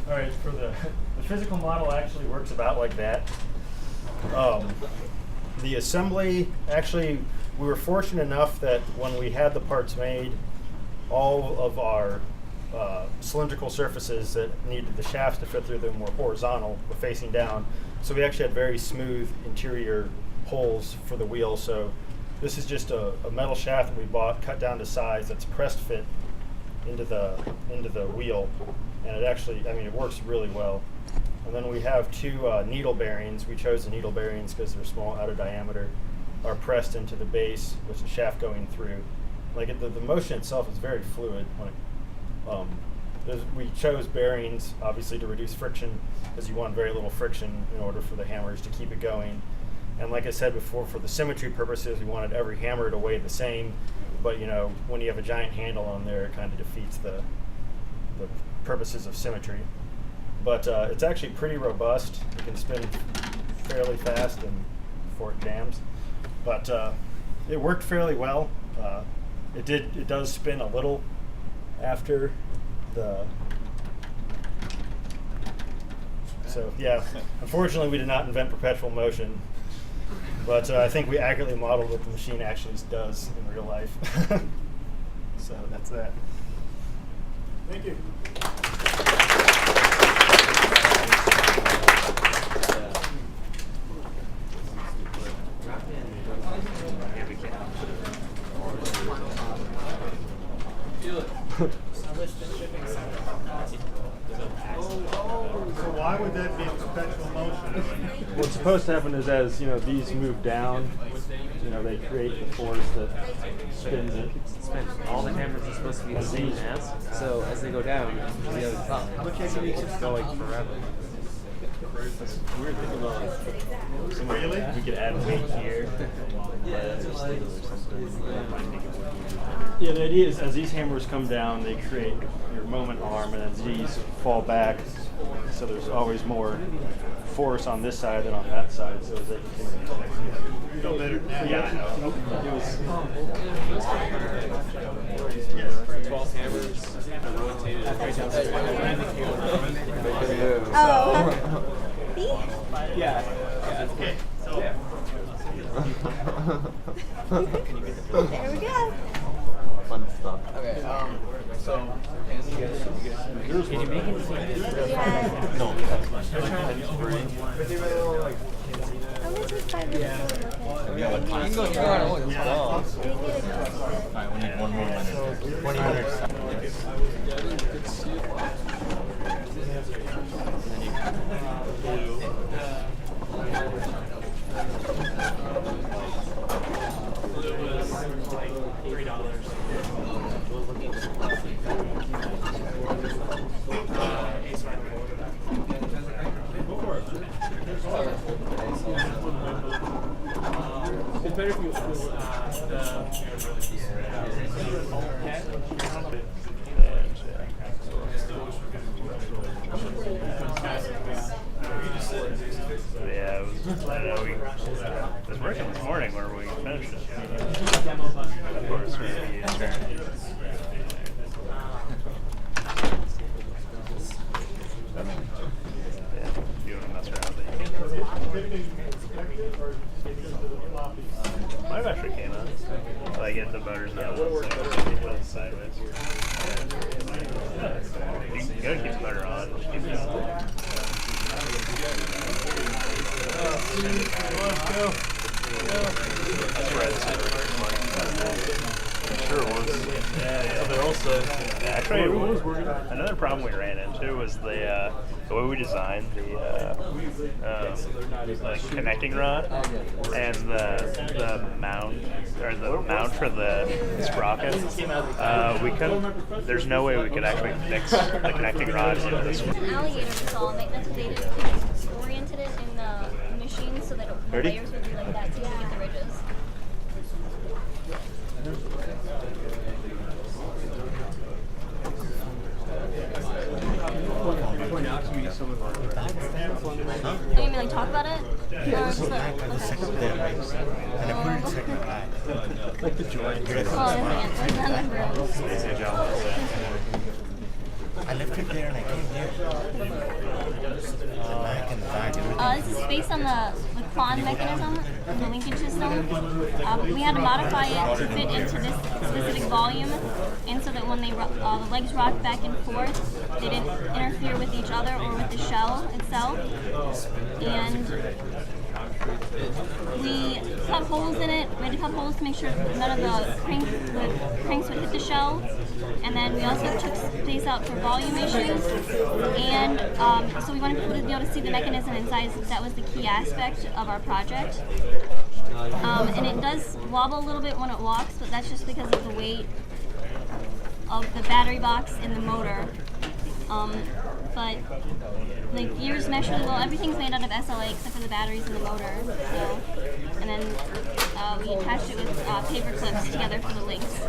All right, for the physical model actually works about like that. The assembly, actually, we were fortunate enough that when we had the parts made, all of our cylindrical surfaces that needed the shafts to fit through them were horizontal, were facing down. So we actually had very smooth interior holes for the wheel. So this is just a metal shaft that we bought, cut down to size, that's pressed fit into the wheel, and it actually, I mean, it works really well. And then we have two needle bearings. We chose the needle bearings because they're small, out of diameter, are pressed into the base with the shaft going through. Like the motion itself is very fluid. We chose bearings obviously to reduce friction because you want very little friction in order for the hammers to keep it going. And like I said before, for the symmetry purposes, we wanted every hammer to weigh the same. But you know, when you have a giant handle on there, it kind of defeats the purposes of symmetry. But it's actually pretty robust. It can spin fairly fast and before it jams. But it worked fairly well. It does spin a little after the. So yeah, unfortunately we did not invent perpetual motion, but I think we accurately modeled what the machine actually does in real life. So that's that. Thank you. So why would that be perpetual motion? What's supposed to happen is, as you know, these move down, you know, they create the force that spins it. All the hammers are supposed to be the same mass, so as they go down, the other top. How much so they just go like forever. That's weird. Thinking about like, Really? we could add weight here. Yeah, the idea is as these hammers come down, they create your moment arm, and as these fall back, so there's always more force on this side than on that side, so they can Feel better now. Yeah, I know. It was 12 hammers, rotated. Oh. See? Yeah. Okay, so There we go. Fun stuff. Okay, so can you make anything? Yeah. No, How much is 5 minutes? we have a time. You can go through it all as well. Alright, we need 1 more minute. 20 minutes. It's better if you Yeah, it was, I don't know, it was working this morning where we finished it. Of course, we're going to use turn. Yeah, if you want to mess around with it, might have actually came out. Like, if the motor's not on, so you put it sideways. Yeah. You gotta keep the motor on. Just keep it on. That's right. Sure was. Yeah. But also, actually, another problem we ran into was the way we designed the connecting rod and the mount for the sprocket. We couldn't. There's no way we could actually fix the connecting rod into this. Alligator saw, that's what they did. They oriented it in the machine so that the layers would be like that so you could get the ridges. You mean like talk about it? And I put it in second eye. like the joint. Oh, man. I left it there and I came here. The Mac and the bag and everything. This is based on the clon mechanism, the linkage system. We had to modify it to fit into this specific volume, and so that when they the legs rocked back and forth, they didn't interfere with each other or with the shell itself. And we cut holes in it. We had to cut holes to make sure none of the cranks would hit the shell. And then we also took space out for volume issues. And so we wanted people to be able to see the mechanism inside, since that was the key aspect of our project. And it does wobble a little bit when it walks, but that's just because of the weight of the battery box and the motor. But the gears mesh really well. Everything's made out of SLA except for the batteries and the motor. So, and then we attached it with paper clips together for the links.